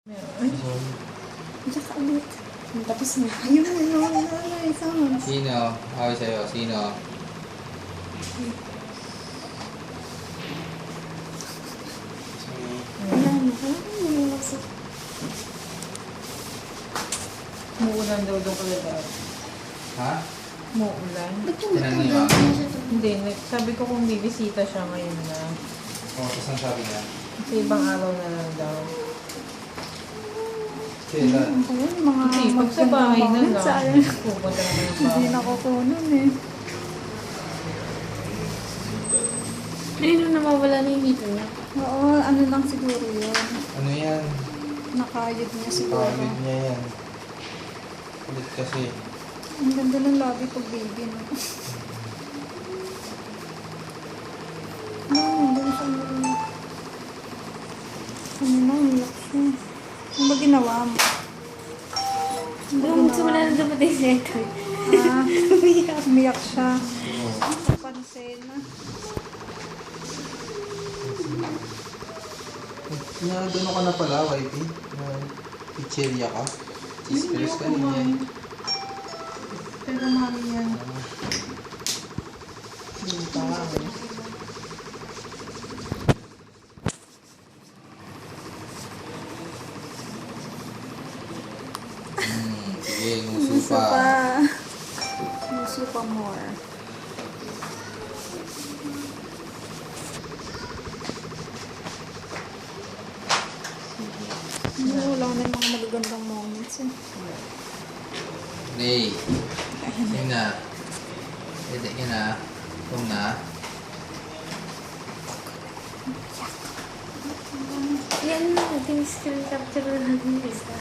Ay, Sorry. iyak ka ulit. Tapos na. Ayun na, isama. Sino? Away sa'yo. Sino? Wala na. Wala na sa... Muulan daw doon ko dati. Ha? Muulan. Ba't yung Tinanong niyo matanda ako? na siya doon? Hindi, sabi ko kung bibisita siya ngayon na. Oh, tapos ang sabi niya? Kasi ibang araw na lang daw. Kailan? Ayun, mga Hindi, pag sa bahay na magandang lang. moments, Pupunta naman yung Hindi bahay. nakukunan eh. Ayun na nawawala na yung ngipin niya. Oo, ano lang siguro yun. Ano yan? Nakayod niya siguro. Pagod niya yan. Kulit kasi. Ang ganda ng labi pag baby, no? Nandun siya umiyak. Ano na, umiyak siya. Ano ba ginawa mo? Ano ba Nung ginawa simula mo? na dumating si Hector. Ah, umiyak siya. Oo. Pansin na. Gano ka na pala, wifey? Na pizzeria ka? Cheeseburgers ka niya. Pero mami yan. Hindi pa. Sige, Gusto nguso pa. pa. Gusto pa more. Wala na yung mga magagandang moments eh. Hey. Sige na. Pwede ka na. Itong na. Yan na, natin screen capture na natin isa.